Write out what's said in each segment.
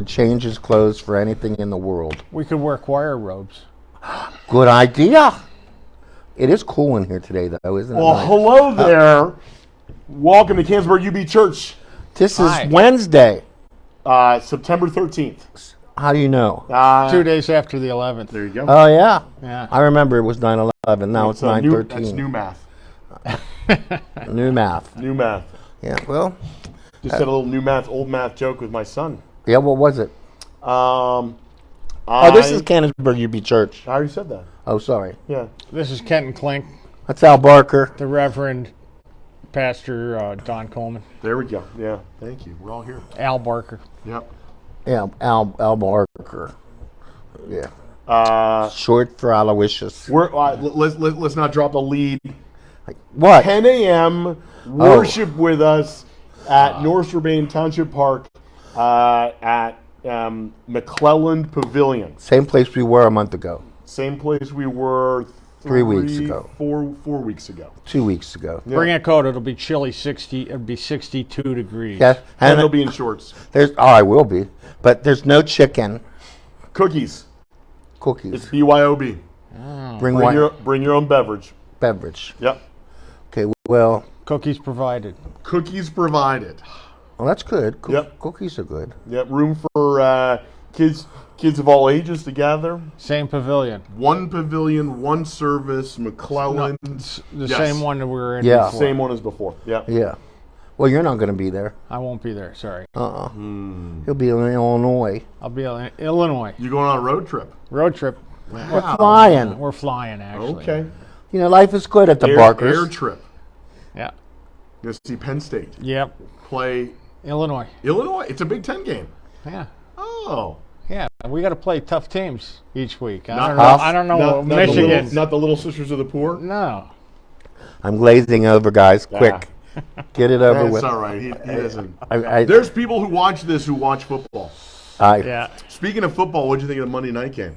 would change his clothes for anything in the world. We could wear choir robes. Good idea. It is cool in here today, though, isn't it? Well, hello there. Welcome to Canonsburg UB Church. This is Hi. Wednesday. September 13th. How do you know? 2 days after the 11th. There you go. Oh, yeah. Yeah. I remember it was 9/11. Now it's That's 9/13. That's new math. New math. New math. Yeah, well, Just said a little new math, old math joke with my son. yeah, what was it? Oh, This is Canonsburg UB Church. I already said that. Oh, sorry. Yeah. This is Kenton Clink, That's Al Barker. the Reverend Pastor Don Coleman, There we go. Yeah. Thank you. We're all here. Al Barker. Yep. Yeah, Al Barker. Yeah. Short for Aloysius. Let's not drop a lead. What? 10 a.m. Worship with us at North Urbane Township Park at McClelland Pavilion. Same place we were a month ago. Same place we were 3 weeks ago. 4 weeks ago. 2 weeks ago. Yeah. Bring a coat. It'll be chilly. It'll be 62 degrees. Yeah, And and it'll be in shorts. I will be, but there's no chicken. Cookies. Cookies. It's BYOB. Bring Bring one bring your own beverage. beverage. Yep. Okay, well, Cookies provided. Cookies provided. that's good. Yep. Cookies are good. Yep. Room for kids of all ages to gather. Same pavilion. One pavilion, one service, McClelland. The Yes. same one that we were in Yeah. before. Same one as before. Yeah. Yeah. Well, you're not going to be there. I won't be there. Sorry. You'll be in Illinois. I'll be in Illinois. You going on a road trip? Road trip. We're flying. We're flying, actually. Okay. You know, life is good at the Air Barkers. trip. Yeah. You'll see Penn State Yep. play Illinois. Illinois. It's a Big Ten game. Yeah. Oh. Yeah. We got to play tough teams each week. I Not don't know. tough. I don't know. Not the Michigan. not the Little Sisters of the Poor. No. I'm glazing over, guys. Quick. Get it over That's with. all right. He doesn't. I, There's people who watch this who watch football. Yeah. Speaking of football, what do you think of the Monday night game?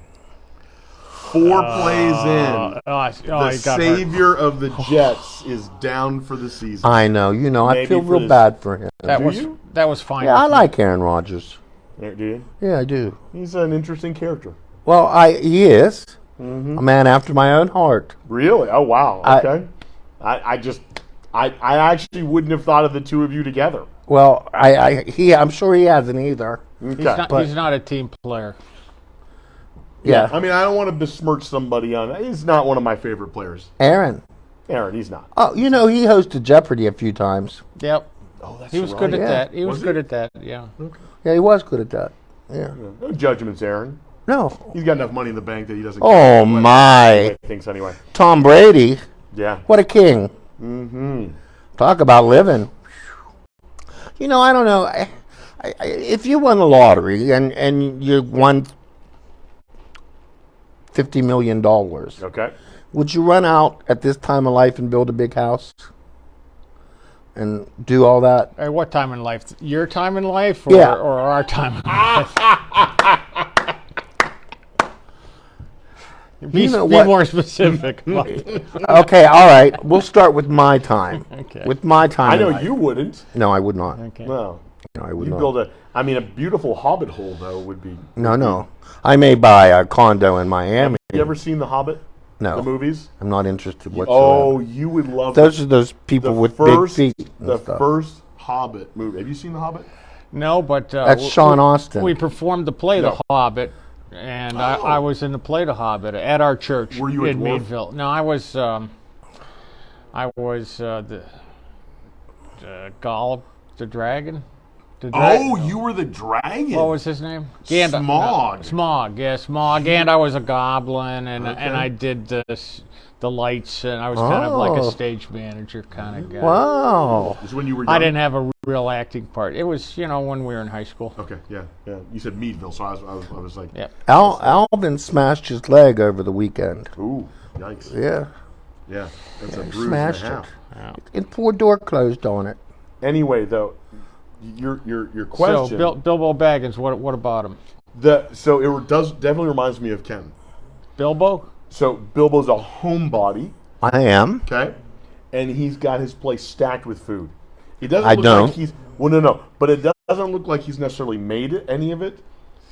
4 plays in. The savior of the Jets is down for the season. I know. You know, I Maybe feel for real this- bad for him. That was fine. Yeah, I with me. like Aaron Rodgers. Do you? Yeah, I do. He's an interesting character. Well, he is a man after my own heart. Really? Oh wow. Okay. I actually wouldn't have thought of the two of you together. Well, I'm sure he hasn't either. Okay. He's not a team player. Yeah. I mean, I don't want to besmirch somebody on. He's not one of my favorite players. Aaron. Aaron, he's not. Oh, you know, he hosted Jeopardy a few times. Yep. Oh, that's He was right. good at Yeah. that. He was Was he? good at that. Yeah. Yeah, he was good at that. Yeah. No judgments, Aaron. No. He's got enough money in the bank that he doesn't. Oh, care what my. he thinks anyway. Tom Brady. Yeah. What a king. Talk about living. You know, I don't know. If you won the lottery and you won $50 million, Okay. would you run out at this time of life and build a big house and do all that? At what time in life? Your time in life, or, Yeah. or our time in life? Be what? more specific. Mike. Okay, all right. We'll start with my time. Okay. With my time. I in know life. you wouldn't. No, I would not. Okay. No. No, I would You not. build a beautiful Hobbit hole though would be. No. I may buy a condo in Miami. You ever seen The Hobbit? No. The movies? I'm not interested whatsoever. Oh, you would love Those are those people with big feet and The stuff. first Hobbit movie. Have you seen The Hobbit? No, but That's Sean Austin. We performed the play No. The Hobbit, and I was in the play The Hobbit at our church Were you a in dwarf? Meadville. No, I was the Gollum, the dragon. Oh, you were the dragon. What was his name? Smaug. Smaug, yeah, Smaug. And I was a goblin, and Okay. I did the lights, and I was kind of like Oh. a stage manager kind of guy. Wow. This is when you were young? I didn't have a real acting part. It was, when we were in high school. Okay, yeah. You said Meadville, so I was like, Yeah. Alvin smashed his leg over the weekend. ooh, yikes. Yeah. Yeah, that's a bruise and a Smashed half. it. And poor door closed on it. Anyway, though, your question. So Bilbo Baggins, what about him? So it definitely reminds me of Ken. Bilbo? So Bilbo's a homebody, I am. okay, and he's got his place stacked with food. He doesn't. I look don't. Like he's no, but it doesn't look like he's necessarily made any of it.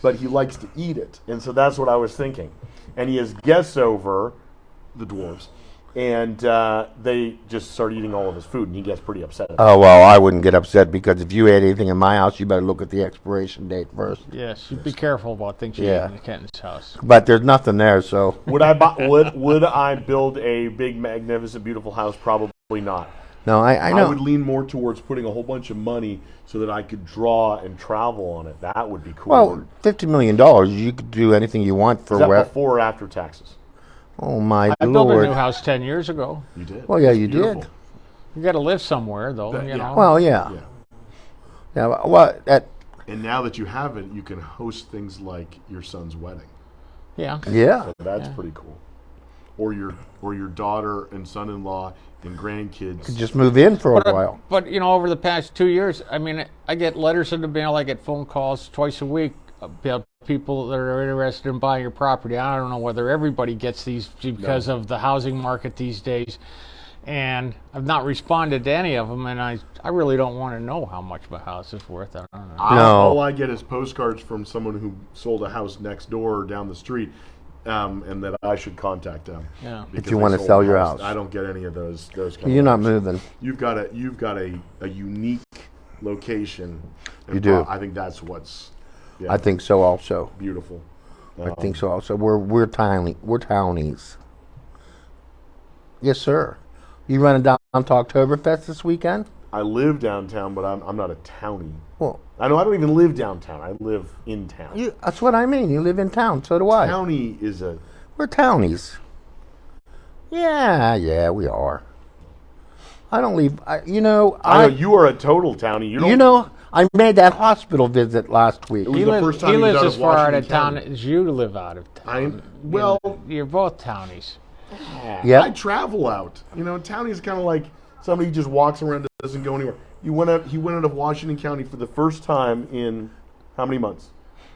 but he likes to eat it. And so that's what I was thinking. And he has guests over, the dwarves, and they just start eating all of his food, and he gets pretty upset. Oh, well, I wouldn't get upset because if you ate anything in my house, you better look at the expiration date first. Yes, you be careful about things you eat in the Kenton's house. But there's nothing there, so. Would I build a big, magnificent, beautiful house? Probably not. No, I know. I would lean more towards putting a whole bunch of money so that I could draw and travel on it. That would be cool. Well, $50 million, you could do anything you want for Is that where. before or after taxes? Oh, my I Lord. built a new house 10 years ago. You did? Well, yeah, It's you beautiful. did. You got to live somewhere, though. You know. Well, yeah. Well, And now that you have it, you can host things like your son's wedding. Yeah. yeah. So that's pretty cool. Or your daughter and son-in-law and grandkids. Just move in for a while. But over the past 2 years, I mean, I get letters in the mail. I get phone calls twice a week about people that are interested in buying your property. I don't know whether everybody gets these because of the housing market these days. And I've not responded to any of them, and I really don't want to know how much my house is worth. I don't know. All I get is postcards from someone who sold a house next door or down the street, and that I should contact them. Yeah. because If you they want to sold sell a your house. house. I don't get any of those kind You're of not letters. moving. You've got a unique location. And You do. I think that's what's I think so also. beautiful. I think so also. We're tiny. We're townies. Yes, sir. You running down to Oktoberfest this weekend? I live downtown, but I'm not a townie. Well, I don't even live downtown. I live in town. that's what I mean. You live in town. So do I. Townie is a... We're townies. Yeah, we are. I don't leave. I know you are a total townie. You don't... I made that hospital visit last week. was the first time he he was lives out as of far out Washington of town County. as you live out of town. You're both townies. Yeah. I travel out. Townie is kind of like somebody who just walks around and doesn't go anywhere. He went out of Washington County for the first time in how many months?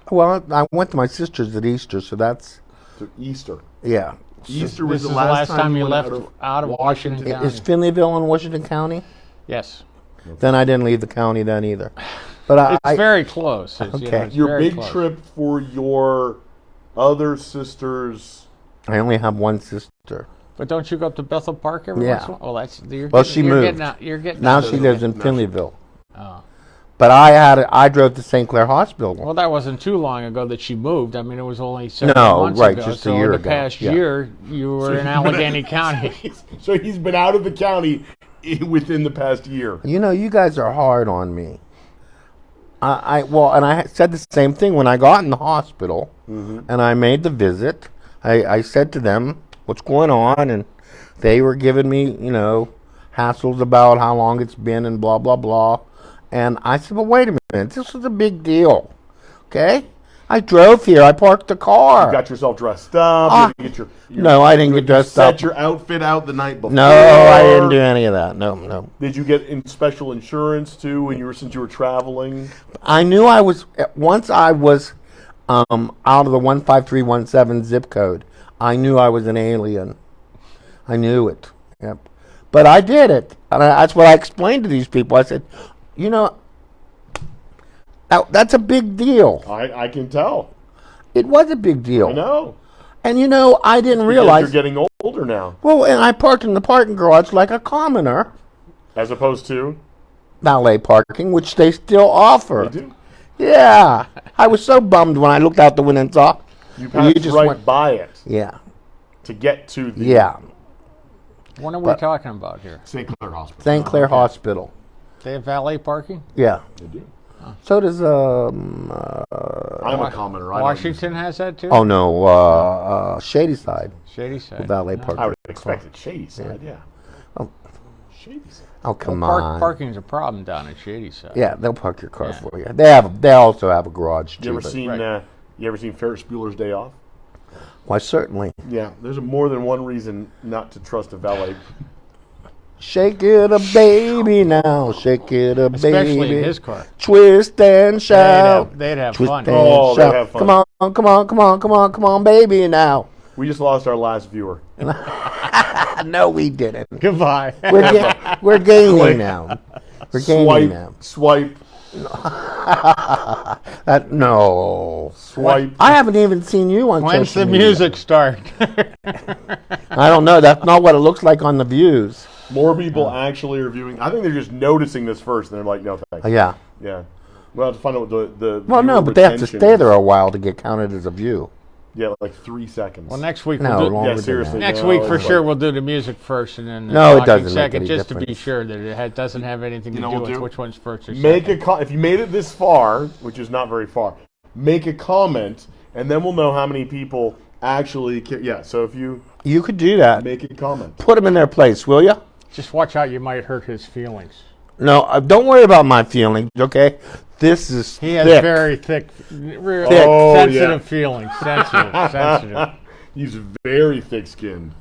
Well, I went to my sister's at Easter, so that's To Easter. yeah. Easter This was is the last time you went left out of Washington County. Is Finleyville in Washington County? Yes. Then I didn't leave the county then either. But It's very close. Okay. Your very big close. trip for your other sister's... I only have one sister. But don't you go up to Bethel Park every Yeah. once in a while? Well, She you're moved. Getting out, you're getting Now out she of lives the- in Finleyville. Oh. But I drove to St. Clair Hospital. Well, that wasn't too long ago that she moved. I mean, it was only 7 No, months right, ago. just a so year in the ago. past Yeah. year, you were in Allegheny County. So he's been out of the county within the past year. You guys are hard on me. And I said the same thing when I got in the hospital, and I made the visit. I said to them, "What's going on?" And they were giving me, hassles about how long it's been and blah blah blah. And I said, "Well, wait a minute. This was a big deal, okay? I drove here. I parked the car. You got yourself dressed up. You get your No, I didn't get dressed set up. your outfit out the night before. No, I didn't do any of that. No. Did you get in special insurance too since you were traveling? I knew I was once I was out of the 15317 zip code. I knew I was an alien. I knew it. Yep. But I did it, and that's what I explained to these people. I said, that's a big deal. I can tell. It was a big deal. I know. And I didn't Because realize. you're getting older now, Well, and I parked in the parking garage like a commoner, as opposed to valet parking, which they still offer. they do. Yeah, I was so bummed when I looked out the window and saw. You passed just right went- by it Yeah, to get to the yeah. What are we talking about here? St. Clair Hospital. St. Clair Hospital. They have valet parking? Yeah. They do. So does I'm a commoner. I don't Washington has that too? oh no, Shady Side Shady Side. valet use- I parking. would expect it Shady Side. Yeah. Oh. Shady Side. Oh come on. Parking's a problem down at Shady Side. Yeah, they'll park your car Yeah. for you. They also have a garage too. You ever but- seen? Right. You ever seen Ferris Bueller's Day Off? Why certainly. Yeah. There's more than one reason not to trust a valet. Shake it a baby now, shake it a Especially baby. in his car. Twist and shout. They'd have Twist fun. and Oh, they shout. have fun. Come on, baby now. We just lost our last viewer. No, we didn't. Goodbye. We're gaining now. We're gaining now. Swipe, No. Swipe. I haven't even seen you on When's social the media. music start? I don't know. That's not what it looks like on the views. More people actually are viewing. I think they're just noticing this first, and they're like, "No, thanks." Yeah. Yeah. We'll have to find out what the Well, no, viewer but they have to retention stay is. there a while to get counted as a view. Yeah, like 3 seconds. Well, next week No, we'll do, longer yeah, than seriously. that. next No, week for it's sure like- we'll do the music first and then the No, it talking doesn't make second, any just to be difference. sure that it doesn't have anything to You know do what with we'll do? which one's first or Make second. if you made it this far, which is not very far, make a comment, and then we'll know how many people actually. Yeah. So if you You could do that. make a comment, Put them in their place, will you? Just watch out, you might hurt his feelings. No, don't worry about my feelings, okay? This is He has thick. very thick, real Thick. Oh, sensitive yeah. feelings. Sensitive. he's very thick-skinned.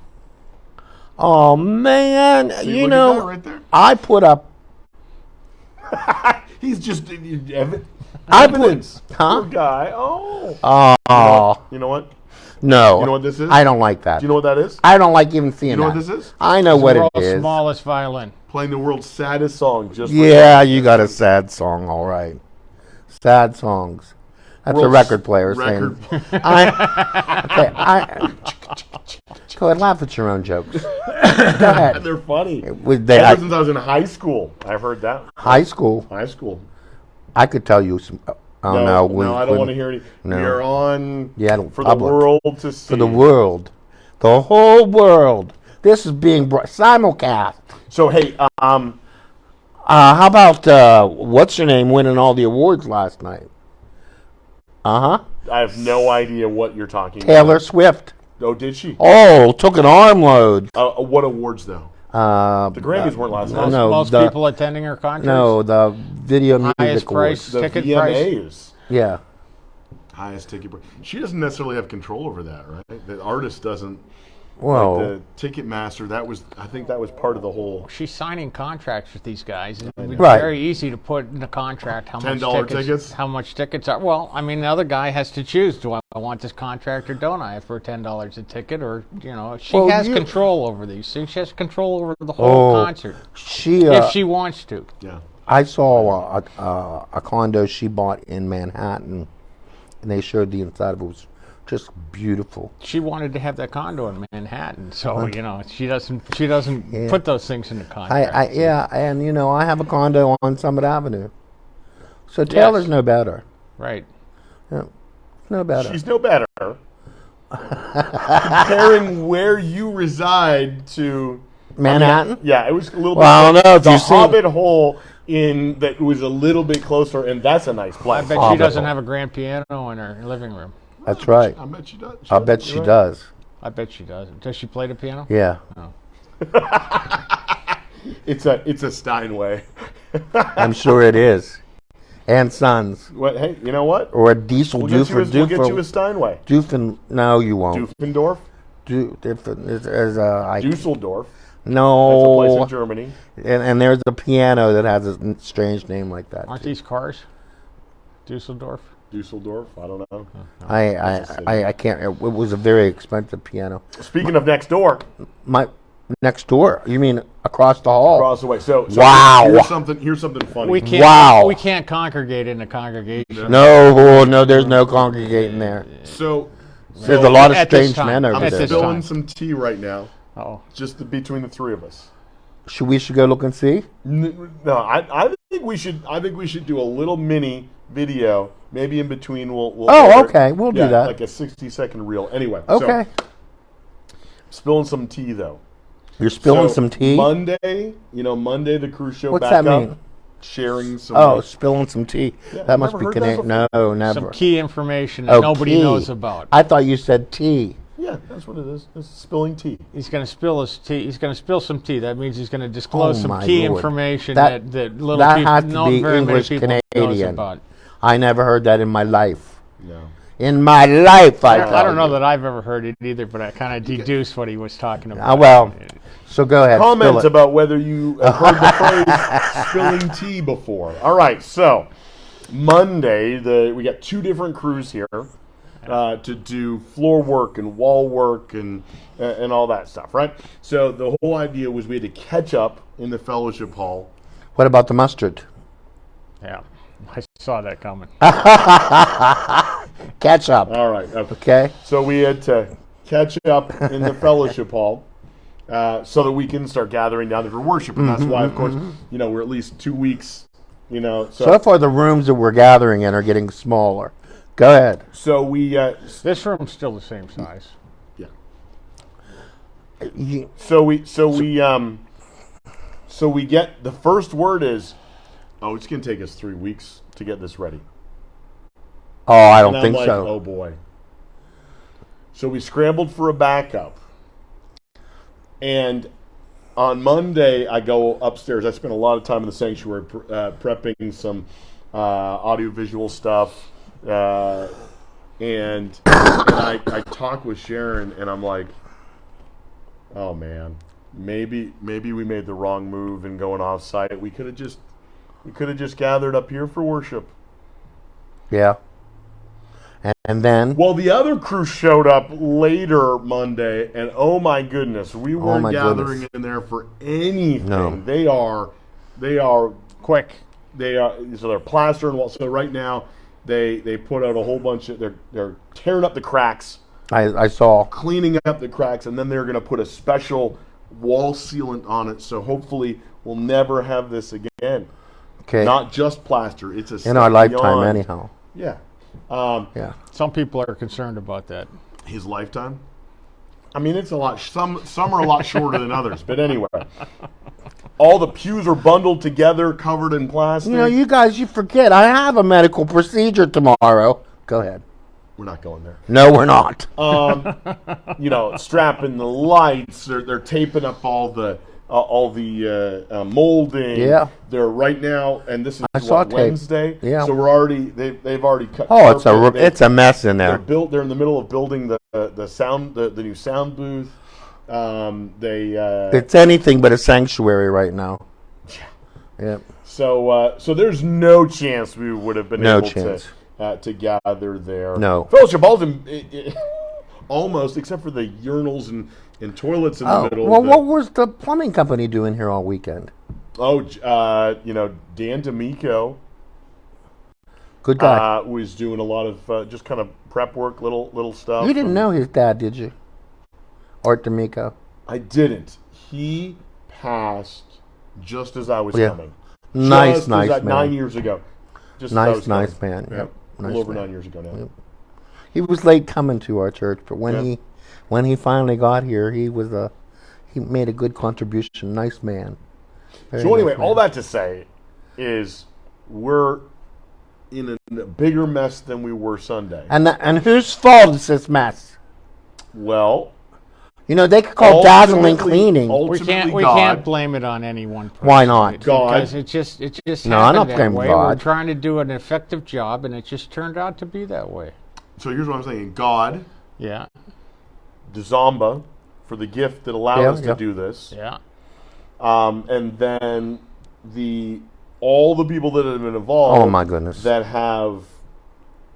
Oh, man. See, You look know, at that right there. I put up... He's just I evidence. put... Huh? Poor guy. Oh. Oh, You know what? no. You know what this is? I don't like that. Do you know what that is? I don't like even seeing You know that. what this is? I know what it World's is. smallest violin. Playing the world's saddest song. Just for Yeah, you got a sad song, all right. Sad songs. That's a World's record player record. saying. Go ahead, laugh at your own jokes. Go ahead. They're funny. They, Ever since I was in high school, I've heard that. high school, High school. I could tell you some. Oh no, no, I don't want to hear any. No. We're on Yeah, for public. the world to see. For the world, the whole world. This is being simulcast. So hey, How about what's her name winning all the awards last night? I have no idea what you're talking Taylor about. Swift. Oh, did she? Oh, took an armload. What awards though? The Grammys weren't last night. no, Most the- people attending her concerts. No, the Video Highest Music price. Awards. The Ticket VMAs. Yeah. Highest ticket price. She doesn't necessarily have control over that, right? The artist doesn't. Well, Like the Ticketmaster, I think that was part of the whole. She's signing contracts with these guys. It would be Right. very easy to put in a contract how much $10 tickets? How much tickets are. Well, I mean, the other guy has to choose. Do I want this contract or don't I? For $10 a ticket, or she Well, has you- control over these things. She has control over the whole concert she. if she wants to. Yeah. I saw a condo she bought in Manhattan, and they showed the inside of it. It was just beautiful. She wanted to have that condo in Manhattan, so she doesn't put those things in the contract. Yeah, and I have a condo on Summit Avenue, so Taylor's no better. Right. Yeah, no better. She's no better. Comparing where you reside to Manhattan. yeah, it was a little Well, I bit. don't know if the you've seen- Hobbit hole in that was a little bit closer, and that's a nice I place. bet Oh, she doesn't but- have a grand piano in her living room. That's right. I bet she does. I bet she You're right. does. I bet she does. Does she play the piano? Yeah. It's a Steinway. I'm sure it is. And Sons. What? Hey, you know what? Or a Diesel We'll get you a Steinway. Doofen. No, you won't. Dufendorf, There's a Dusseldorf. That's a place no, in Germany. and there's a piano that has a strange name like that. Aren't too. these cars? Dusseldorf? Dusseldorf. I don't know. I can't. It was a very expensive piano. Speaking of next door, My next door. You mean across the hall? across the way. So Wow. Here's something funny. We can't. Wow. We can't congregate in a congregation. No, there's no congregating there. So There's a lot of At this strange time. men over I'm At there. this though. spilling time. some tea right now, Oh, just between the three of us. Should we go look and see? No, I think we should. I think we should do a little mini video, maybe in between. We'll Oh, air it. okay, we'll do Yeah, that. like a 60-second reel. Anyway, Okay. So, spilling some tea though. You're spilling So, some tea. Monday, Monday the cruise show What's back that up. mean? Sharing some. Oh, spilling some tea. Yeah, That must never be heard that Canadian. No, never. some key information that Oh, nobody tea. knows about. I thought you said tea. Yeah, that's what it is. It's spilling tea. He's going to spill his tea. He's going to spill some tea. That means he's going to disclose Oh, some my key Lord. information That- that little that people, has to not be very English many people knows Canadian. about. I never heard that in my life. No. In my life, I I don't know you. that I've ever heard it either, but I kind of deduced what he was talking about. Well, so go ahead. Comment spill it. about whether you have heard the phrase spilling tea before. All right, so Monday, we got two different crews here to do floor work and wall work and all that stuff, right? So the whole idea was we had to catch up in the fellowship hall. What about the mustard? Yeah. I saw that coming. Catch up. All right. Okay. So we had to catch up in the fellowship hall so that we can start gathering down there for worship. And that's why, of course, we're at least 2 weeks, So far, the rooms that we're gathering in are getting smaller. Go ahead. So we... This room's still the same size. yeah. You- So we get... The first word is, it's going to take us 3 weeks to get this ready. Oh, I don't And I'm think like, so. oh boy. So we scrambled for a backup. And on Monday, I go upstairs. I spent a lot of time in the sanctuary prepping some audiovisual stuff. And I talk with Sharon, and I'm like, oh man, maybe we made the wrong move in going off site. We could have just gathered up here for worship. Yeah. And then. Well, the other crew showed up later Monday, and oh my goodness, we weren't gathering in there for anything. No. They are Quick. So they're plastering walls. So right now, they put out a whole bunch of they're tearing up the cracks, I saw. cleaning up the cracks, and then they're going to put a special wall sealant on it. So hopefully, we'll never have this again. Okay. Not just plaster; it's a in our lifetime, beyond. anyhow. Yeah. Yeah. Some people are concerned about that. His lifetime. I mean, it's a lot. Some are a lot shorter than others, but anyway. All the pews are bundled together, covered in plastic. You guys, you forget. I have a medical procedure tomorrow. Go ahead. We're not going there. No, we're not. Strapping the lights. They're taping up all the molding. Yeah. They're right now, and this is saw tape. Wednesday. Yeah. So we're already they've already cut. Oh, carpet. it's a mess in there. They're in the middle of building the new sound booth. It's anything but a sanctuary right now. Yeah. So there's no chance we would have been No able chance. to gather there. No. Fellowship Hall's almost, except for the urinals and toilets in the middle. Well, what was the plumbing company doing here all weekend? Dan D'Amico Good guy. was doing a lot of just kind of prep work, little stuff. You didn't know his dad, did you? Art D'Amico. I didn't. He passed just as I was Yeah. coming. Nice man. 9 years ago. Just as I was Nice coming. man. Yeah. Yep. A little over man. 9 years ago now. Yep. He was late coming to our church, but when he finally got here, he made a good contribution. Nice man. Very So anyway, nice man. all that to say is we're in a bigger mess than we were Sunday. And whose fault is this mess? Well, They could call dazzling ultimately- cleaning. We ultimately can't God. blame it on any one person. Why not? God. Because it just No, I happened don't that blame way. God. We're trying to do an effective job, and it just turned out to be that way. So here's what I'm saying: God, Yeah, Dzamba, for the gift that allowed us Yeah. to do this, yeah. and then all the people that have been involved. Oh, my goodness. That have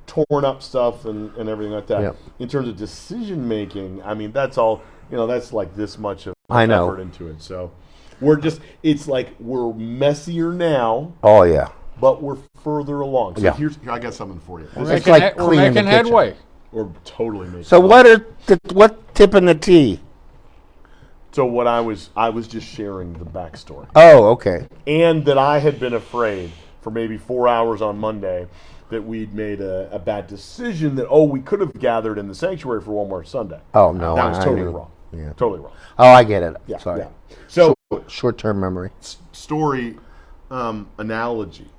torn up stuff and everything like that. Yep. In terms of decision making, I mean, that's all. That's like this much of I know. effort into it. So it's like we're messier now, Oh yeah. but we're further along. So Yeah. here I got something for you. We're It's making, like we're cleaning the making kitchen. headway. We're totally making. So what tipping the tea? So what I was just sharing the backstory, Oh, okay. and that I had been afraid for maybe 4 hours on Monday that we'd made a bad decision that we could have gathered in the sanctuary for one more Sunday. Oh no, That was I totally knew. wrong. Yeah. Totally wrong. Oh, I get it. Yeah. Sorry. Yeah. So Short-term memory. story analogy.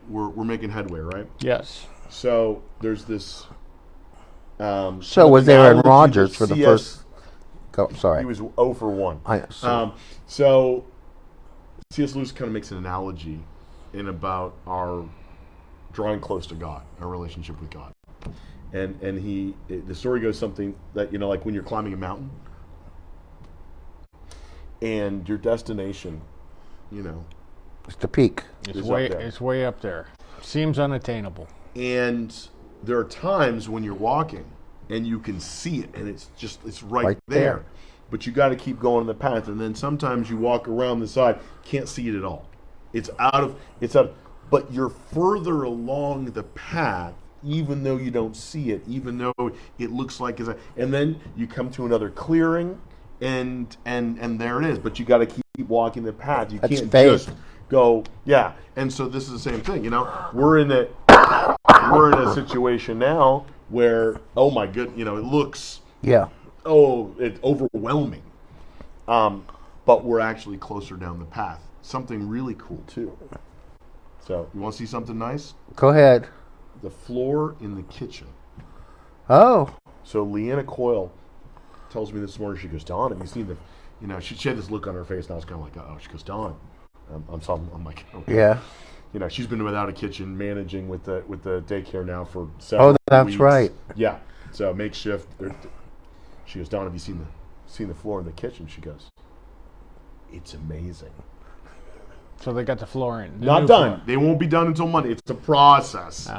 We're making headway, right? Yes. So there's this. So was Aaron analogy Rodgers that for the CS first? Sorry. He was 0 for 1. So, So C.S. Lewis kind of makes an analogy about our drawing close to God, our relationship with God, and the story goes something that like when you're climbing a mountain, and your destination, it's the peak. It's It's way up there. it's way up there. Seems unattainable. and there are times when you're walking and you can see it, and it's right Right there. there. But you got to keep going on the path, and then sometimes you walk around the side, can't see it at all. It's out of, but you're further along the path, even though you don't see it, even though it looks like and then you come to another clearing, and there it is. But you got to keep walking the path. You can't just go, yeah. And so this is the same thing. We're in a situation now where, oh my good, it looks, it's overwhelming. But we're actually closer down the path. Something really cool too. So you want to see something nice? Go ahead. The floor in the kitchen. Oh. So Leanna Coyle tells me this morning. She goes, Dawn, have you seen the? She had this look on her face, and I was kind of like, oh. She goes, Dawn. I'm like, okay. Yeah. She's been without a kitchen, managing with the daycare now for several weeks. Oh, that's right. Yeah. So makeshift. She goes, Dawn, have you seen the floor in the kitchen? She goes, it's amazing. So they got the floor in. Not done. Floor. They won't be done until Monday. It's a process.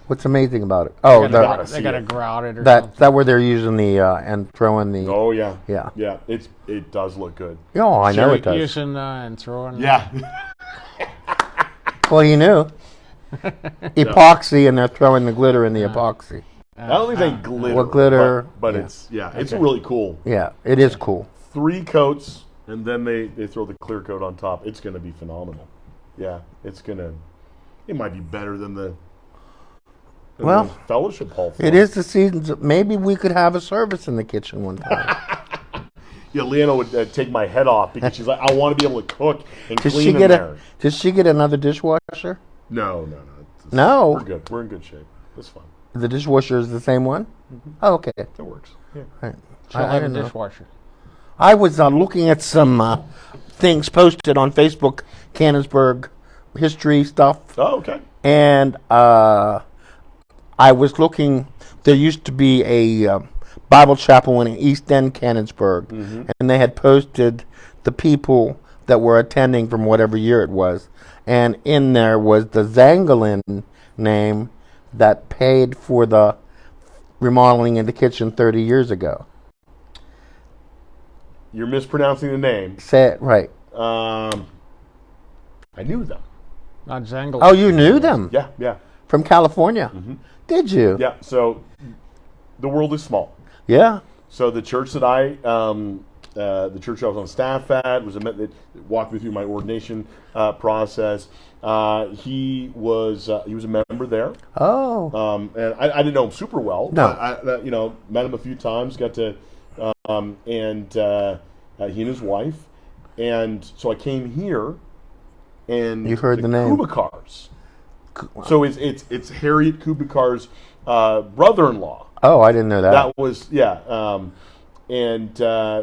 What's amazing about it? Oh, they got to grout it. That where they're using the and throwing the. Oh yeah. Yeah. Yeah. It does look good. Oh, I know it does. Using and throwing. Yeah. Well, you knew. Epoxy, and they're throwing the glitter in the epoxy. I don't think they glitter. Well, glitter. But it's really cool. Yeah, it is cool. 3 coats. And then they throw the clear coat on top. It's going to be phenomenal. Yeah, it might be better than the fellowship hall floor. It is the season. Maybe we could have a service in the kitchen one time. Yeah, Leanna would take my head off because she's like, I want to be able to cook and clean in there. Did she get another dishwasher? No. No. We're good. We're in good shape. It's fine. The dishwasher is the same one? Mm-hmm. Oh, okay. It works. Yeah. Right. She'll have a dishwasher. I was looking at some things posted on Facebook, Canonsburg history stuff. Oh, okay. And I was looking, there used to be a Bible chapel in East End, Canonsburg, and they had posted the people that were attending from whatever year it was. And in there was the Zangelin name that paid for the remodeling in the kitchen 30 years ago. You're mispronouncing the name. Say it right. I knew them. Not Zangle. Oh, you knew them? Yeah. From California? Mm-hmm. Did you? Yeah, so the world is small. Yeah. So the church that I was on staff at that walked me through my ordination process. He was a member there. Oh. And I didn't know him super well. No. I met him a few times. Got to, and he and his wife, and so I came here, and you heard the name Kubikar's. So it's Harriet Kubikar's brother-in-law. Oh, I didn't know that. That was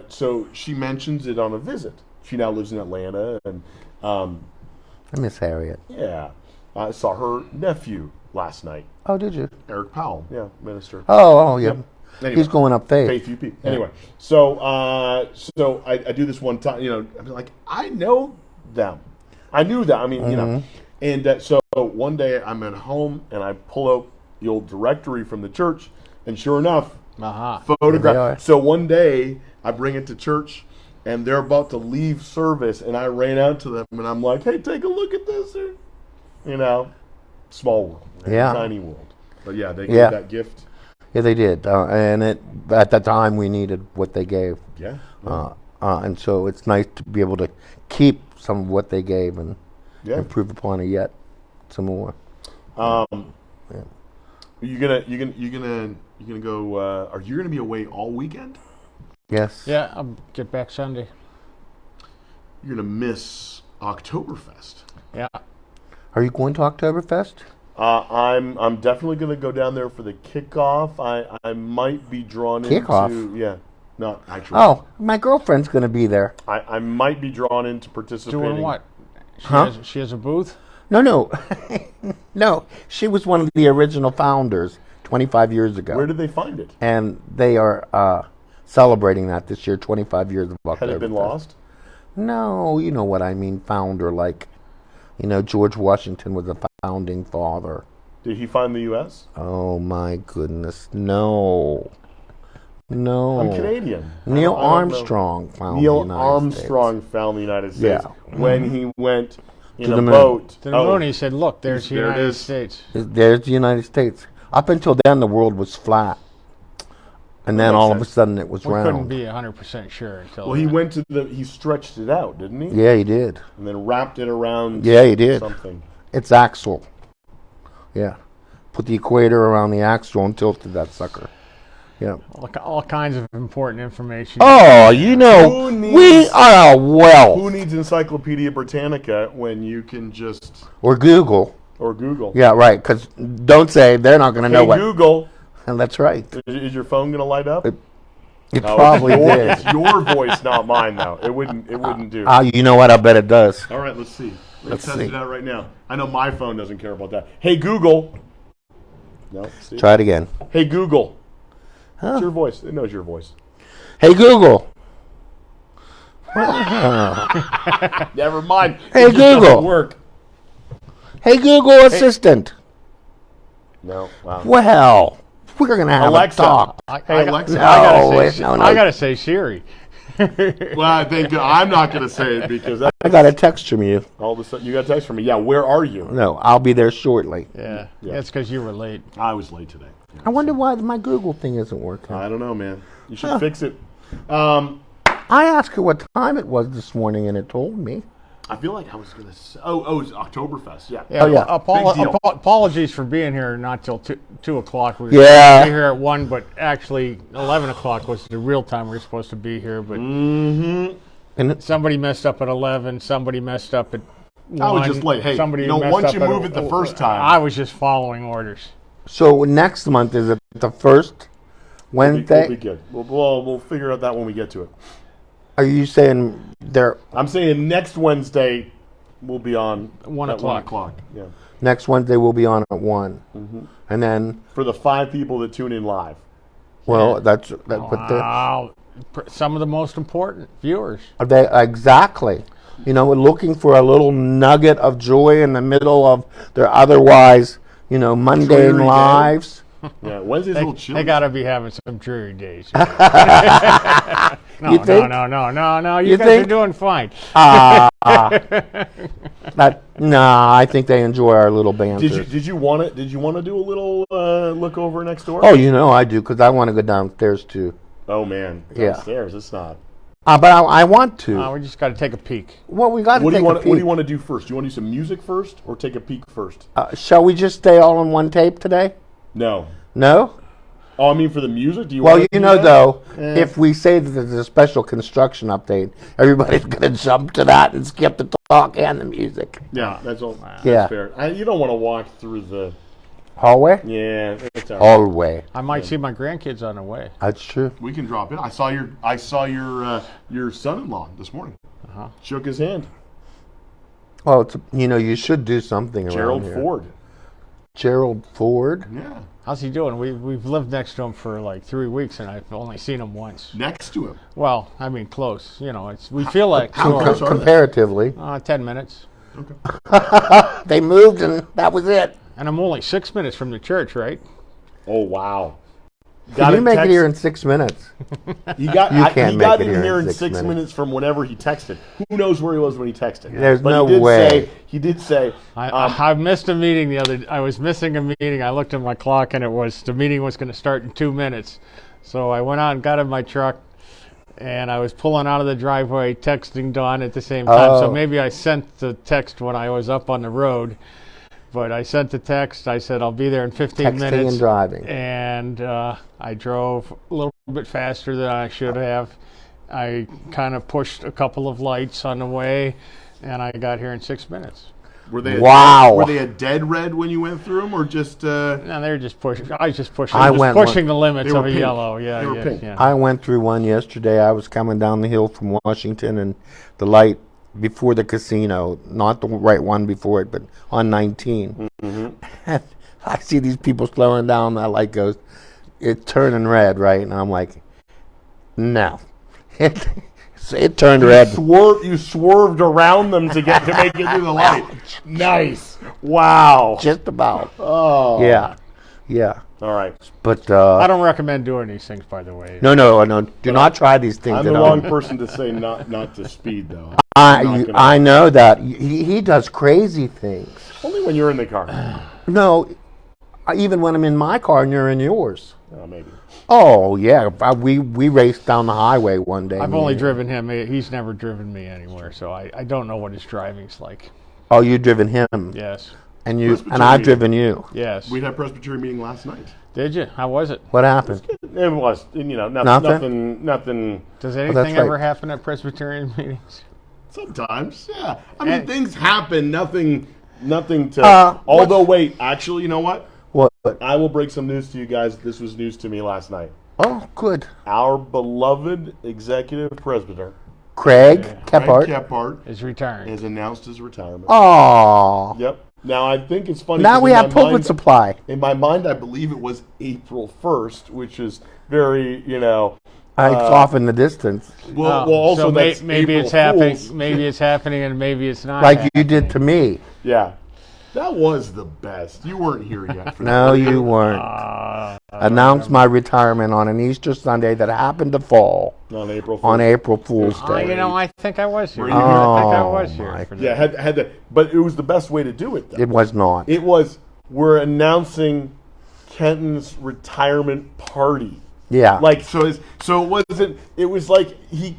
so she mentions it on a visit. She now lives in Atlanta, and I miss Harriet. Yeah, I saw her nephew last night. Oh, did you? Eric Powell, minister. Oh, yeah. Yep. Anyway, he's going up Faith. Faith UP. Yeah. Anyway, so I do this one time. I'm like, I know them. I knew that. I mean, and so one day I'm at home and I pull out the old directory from the church, and sure enough, photograph. So one day I bring it to church, and they're about to leave service, and I ran out to them and I'm like, hey, take a look at this. Small world, tiny world. But yeah, they gave that gift. Yeah, they did, and at that time we needed what they gave. Yeah. And so it's nice to be able to keep some of what they gave and improve upon it yet some more. You gonna go? Are you gonna be away all weekend? Yes. Yeah, I'll get back Sunday. You're gonna miss Oktoberfest. Yeah. Are you going to Oktoberfest? I'm definitely going to go down there for the kickoff. I might be drawn into not actually. Oh, my girlfriend's going to be there. I might be drawn into participating. Doing what? She has a booth? No. No, she was one of the original founders 25 years ago. Where did they find it? And they are celebrating that this year, 25 years of Oktoberfest. Had it been lost? No, you know what I mean, founder, like, George Washington was a founding father. Did he find the U.S.? Oh, my goodness. No. I'm Canadian. Neil Armstrong found the United States. Neil Armstrong found the United States when he went in the a moon. boat. To the moon, he said, look, there's the There it United is. States. There's the United States. Up until then, the world was flat. And then makes all of a sense. sudden, it was We couldn't round. be 100% sure until Well, he then. went to he stretched it out, didn't he? Yeah, he did. And then wrapped it around Yeah, he did. something. It's axle. Yeah. Put the equator around the axle and tilted that sucker. Yeah. All kinds of important information. Oh, you know, Who needs- we are a Who wealth. needs Encyclopedia Britannica when you can just, Or Google. or Google? Yeah, right. Because don't say they're not going to know Hey, what. Google, And that's right. is your phone going to light up? It Oh, probably it's did. your voice, not mine, though. It wouldn't do. You know what? I bet it does. All right, let's see. Let's test see. it out right now. I know my phone doesn't care about that. Hey, Google. No, see? Try it again. Hey, Google. Huh? It's your voice. It knows your voice. Hey, Google. Never mind. Hey, It just doesn't Google. work. Hey, Google Assistant. No. Wow. Well, we're going to have Alexa. a talk. Hey, Alexa. No, no. I gotta say Siri. Well, I think I'm not going to say it because I got a text from you. all of a sudden you got a text from me. Yeah, where are you? No, I'll be there shortly. Yeah, Yeah. that's because you were late. I was late today. I wonder why my Google thing isn't working. I don't know, man. You should Huh. fix it. I asked her what time it was this morning, and it told me. I feel like I was going to say, oh, it's Oktoberfest. Yeah. Oh, yeah. Big deal. Apologies for being here not till 2 o'clock. We were Yeah. supposed to be here at 1, but actually 11 o'clock was the real time we were supposed to be here. But Mm-hmm. And somebody messed up at 11. Somebody messed up at 1. I was just late. Hey, somebody once messed you up move it the first time. I was just following orders. so next month, is it the first Wednesday? We'll be good. We'll figure out that when we get to it. Are you saying they're I'm saying next Wednesday we'll be on 1 at 1 o'clock. o'clock. Yeah. next Wednesday will be on at 1? Mm-hmm. And then, For the 5 people that tune in live. well, that's but Wow. Some of the most important viewers. they exactly. You know, we're looking for a little nugget of joy in the middle of their otherwise, mundane Dreary day. lives. Yeah. Wednesday's a little chilly. They got to be having some dreary days. No, You think? No. You You guys think? are doing fine. I think they enjoy our little banter. Did you want to do a little look over next door? Oh, I do, because I want to go downstairs too. Oh man, Yeah. downstairs. It's not. But I want to. We just got to take a peek. Well, we got to What do take you a want? peek. What do you want to do first? Do you want to do some music first, or take a peek first? Shall we just stay all on one tape today? No. No? Oh, I mean for the music. Do you? Well, want to you do know, that? though, if we say that there's a special construction update, everybody's going to jump to that and skip the talk and the music. Yeah, that's all. That's Yeah. fair. You don't want to walk through the. Hallway? Yeah, it's all right. Hallway. I might see my grandkids on the way. That's true. We can drop in. I saw your son-in-law this morning. Uh-huh. Shook his hand. Well, you should do something Gerald around here. Ford. Gerald Ford? Yeah. How's he doing? We've lived next to him for like 3 weeks, and I've only seen him once. Next to him. Well, I mean, close. We feel like how sort close of, are they? Comparatively. 10 minutes. They moved and that was it. And I'm only 6 minutes from the church, right? Oh wow. Can you make it here in 6 minutes? He got You can't he make got it in here here in in 6 6 minutes. minutes from whenever he texted. Who knows where he was when he texted? There's But no he did way. He did say. I missed a meeting I was missing a meeting. I looked at my clock, and the meeting was going to start in 2 minutes. So I went out and got in my truck, and I was pulling out of the driveway, texting Dawn at the same time. So Oh. maybe I sent the text when I was up on the road. But I sent the text. I said, I'll be there in 15 Texting minutes. and driving. And I drove a little bit faster than I should have. I kind of pushed a couple of lights on the way, and I got here in 6 minutes. Were they? Wow. Were they a dead red when you went through them, or just? No, they were just pushing. I was just pushing. I just went pushing the limits They were of a pink. yellow. Yeah, They were yeah, pink. yeah. I went through one yesterday. I was coming down the hill from Washington, and the light before the casino, not the right one before it, but on 19. Mm-hmm. I see these people slowing down. That light goes, it's turning red, right? And I'm like, no. It turned red. You swerved around them to make it through the light. Nice. Wow. Just about. Oh. Yeah. Yeah. All right. But I don't recommend doing these things, by the way. no. Do not try these things I'm at the home. wrong person to say not to speed though. I'm not gonna- I know that he does crazy things. Only when you're in the car. No, even when I'm in my car and you're in yours. Oh, maybe. Oh yeah, we raced down the highway one day. I've only driven him. He's never driven me anywhere, so I don't know what his driving's like. Oh, you driven him? Yes. And Presbyterian. I've driven you. Yes. We had a Presbyterian meeting last night. Did you? How was it? What happened? It was, Nothing? nothing. Does that's anything right. ever happen at Presbyterian meetings? Sometimes, yeah. I mean, things happen. Nothing to. Uh, although, wait, actually, you know what? What? I will break some news to you guys. This was news to me last night. Oh, good. Our beloved executive presbyter, Craig Frank Kephart. Kephart, Is retiring. has announced his retirement. Oh. Yep. Now I think it's funny. Now 'cause we in have my pulpit mind- supply. In my mind, I believe it was April 1st, which is very, It's off in the distance, well, also so that's maybe April it's happening. Fools. Maybe it's happening, and maybe it's not. like you did to me. Yeah. That was the best. You weren't here yet for No, that. you weren't. Announced my retirement on an Easter Sunday that happened to fall On April 1st. on April Fool's Day. I think I was here. Were you here? I think I Oh, was my here. For Yeah, that. had to, but it was the best way to do it, though. It was not. It was, we're announcing Kenton's retirement party. Yeah. Like, so it was like he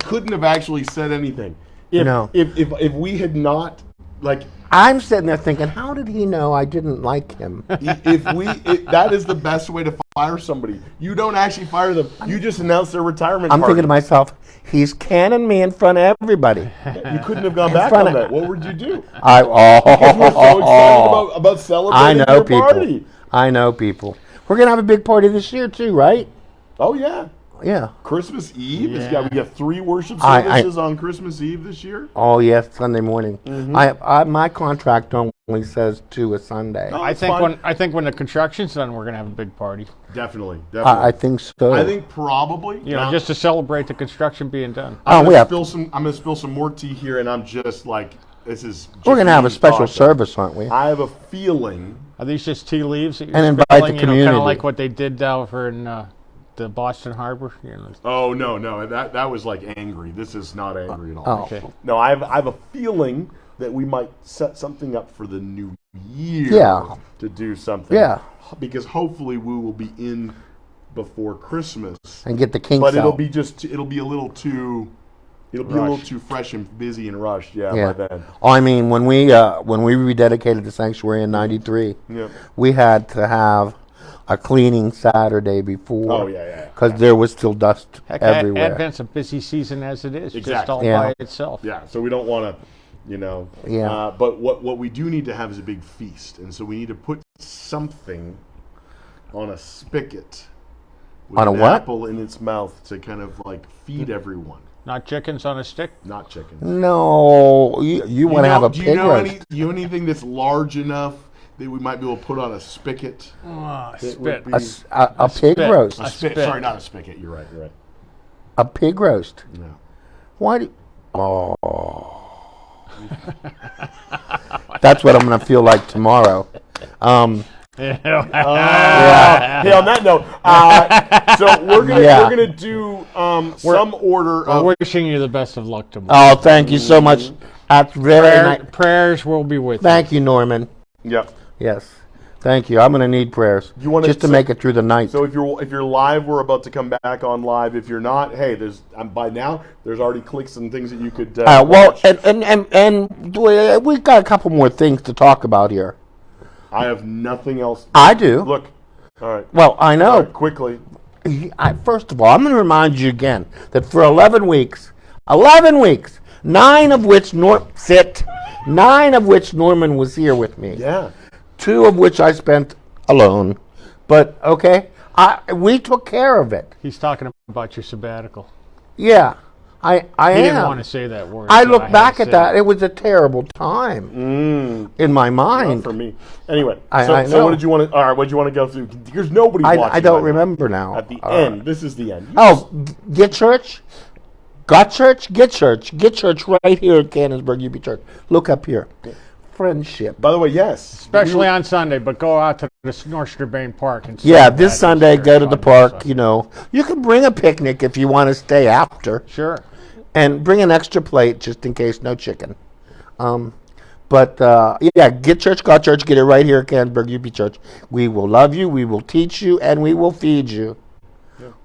couldn't have actually said anything. No. If we had not, like, I'm sitting there thinking, how did he know I didn't like him? that is the best way to fire somebody. You don't actually fire them. You just announce their retirement I'm party. thinking to myself, he's canning me in front of everybody. You couldn't have gone back front on of- that. What would you do? I We're so excited about I celebrating know your people. party. I know people. We're gonna have a big party this year too, right? Oh yeah, Yeah. Christmas Eve. Yeah. We got 3 worship I- services on Christmas Eve this year. Oh yes, Sunday morning. Mm-hmm. My contract only says 2 a Sunday. Oh, I it's think fine. when the construction's done, we're gonna have a big party. Definitely. I think so. I think probably. You know, Now, just to celebrate the construction being done. Oh, I'm we gonna have. spill some. I'm gonna spill some more tea here, and I'm just like, this is. Just We're gonna have a me special talking. service, aren't we? I have a feeling. Are these just tea leaves that you're And invite spilling? the Kind community. of like what they did over in the Boston Harbor. You know. Oh no, that was like angry. This is not angry at all. Oh. Okay. No, I have a feeling that we might set something up for the new year. Yeah. To do something. Yeah. Because hopefully we will be in before Christmas. And get the kinks But it'll out. be a little too. It'll be a little too fresh and busy and rushed. Yeah. Yeah. By then. Oh, I mean, when we rededicated the sanctuary in '93, Yep. we had to have a cleaning Saturday before. Oh, yeah. Because there was still dust Heck, everywhere. Advent's a busy season as it is, just Exactly. all Yeah. by itself. Yeah. So we don't want to. Yeah. But what we do need to have is a big feast, and so we need to put something on a spigot with On a an what? apple in its mouth to kind of like feed everyone. Not chickens on a stick. Not chickens. No, you want to have a Do pig you know roast. anything that's large enough that we might be able to put on a spigot? That Spit. would be- A pig spit. roast. a spit. Sorry, not a spigot. You're right. A pig roast. No. Why do? Oh. That's what I'm going to feel like tomorrow. Hey, on that note, so we're gonna do some order I'm of. wishing you the best of luck tomorrow. Oh, thank you so much. That's very nice. Prayers will be with you. Thank you, Norman. Yeah. Yes. Thank you. I'm going to need prayers You wanna- just to so- make it through the night. So if you're live, we're about to come back on live. If you're not, hey, by now there's already clicks and things that you could. Well, watch. and we've got a couple more things to talk about here. I have nothing else. I do. Look, all right. Well, I know. All right, quickly. First of all, I'm going to remind you again that for 11 weeks, 9 of which Norman was here with me. Yeah. 2 of which I spent alone. But okay, we took care of it. He's talking about your sabbatical. Yeah, I He am. didn't want to say that word. I so look had back to at say that. it. It was a terrible time in my Not mind. for me. Anyway, I so know. what did you want to? All right, what did you want to go through? There's nobody watching. I don't by the way. remember now. At the All end, right. this is the end. Oh, get church? Got church? Get church. Get church right here at Canonsburg UB Church. Look up here. friendship. By the way, yes. Especially on Sunday, but go out to the Norsterbein Park and Yeah, celebrate this Sunday, Easter go to the Sunday, park. so- You know, you can bring a picnic if you want to stay after, Sure. and bring an extra plate just in case no chicken. But yeah, get church, got church. Get it right here at Canonsburg UP Church. We will love you. We will teach you, and we will feed you.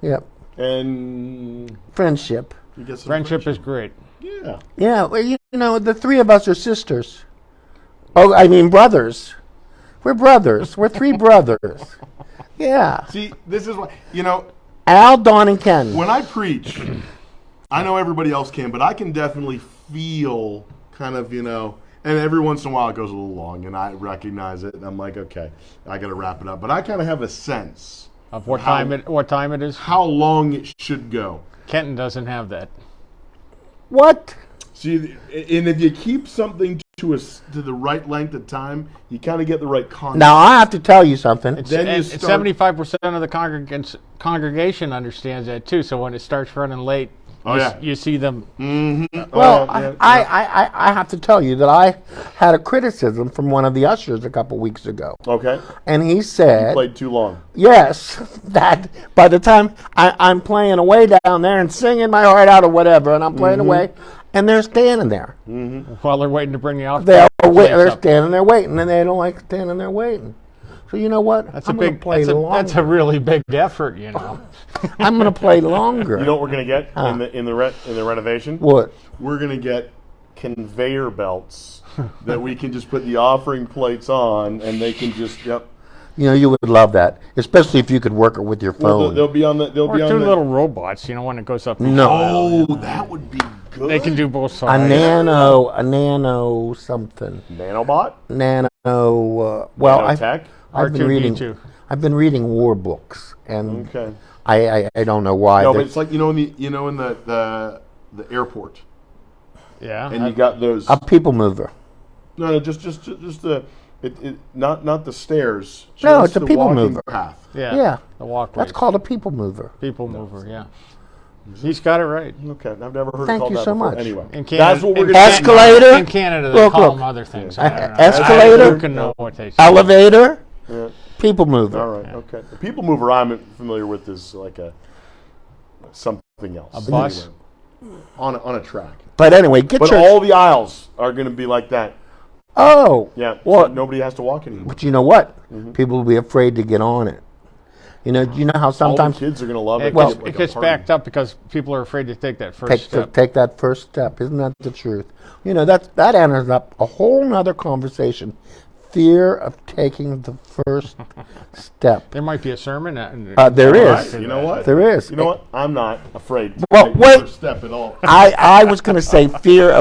Yep. And Friendship. you get some Friendship is great. Yeah. Yeah, well, you know, the three of us are sisters. Oh, I mean brothers. We're brothers. We're three brothers. Yeah. See, this is what, you know, Al, Don, and Ken. when I preach, I know everybody else can, but I can definitely feel kind of, you know, and every once in a while it goes a little long, and I recognize it, and I'm like, okay, I got to wrap it up. But I kind of have a sense Of what time it is? how long it should go. Kenton doesn't have that. What? See, and if you keep something to the right length of time, you kind of get the right context. Now, I have to tell you something. Then you And start- 75% of the congregation understands that too. So when it starts running late, Oh, yeah. you see them. Well, yeah, I have to tell you that I had a criticism from one of the ushers a couple weeks ago. Okay. And he said, Played too long. yes, that by the time I'm playing away down there and singing my heart out or whatever, and I'm playing away, and they're standing there. While they're waiting to bring the offering. They're standing there waiting, and they don't like standing there waiting. So you know what? That's I'm a gonna big. play longer. That's a really big effort, you know. I'm going to play longer. You know what we're gonna get in the renovation? What? We're gonna get conveyor belts that we can just put the offering plates on, and they can just You know, you would love that, especially if you could work it with your Well, phone. they'll be on the. They'll Or be on two the. little robots, you know, when it goes up. No. Oh, that would be good. They can do both a sides. nano something. Nanobot. Well, Nanotech. I've been R2D2. reading. I've been reading war books, and Okay. I don't know why. No, They're- but it's like in the airport, Yeah. and you got those. a people mover. No, just the not the stairs. No, just it's a the people walking mover. path. Yeah. Yeah. The walkway. That's called a people mover. People mover. Yeah. He's got it right. Okay, I've never heard Thank it called you that so before. much. Anyway, In Canada, that's what we're in going to Canada- Escalator? In Canada, they Look, call look. them other things. Escalator? You can know what they say. Elevator, Yeah. people mover. All right. Okay. The people mover I'm familiar with is like something else. A bus? Anyway, on a track. But anyway, get But your. all the aisles are going to be like that. Oh. Yeah. Well, so nobody has to walk anymore. but you know what? People will be afraid to get on it. You know how All sometimes the kids are going to love it. It Well- gets, It's like it a gets party. backed up because people are afraid to take that first step. take that first step. Isn't that the truth? You know, that enters up a whole nother conversation. Fear of taking the first step. There might be a sermon. There All is. right, you know what? There is. You know what? I'm not afraid to Well, take the wait. first step at all. I was going to say fear of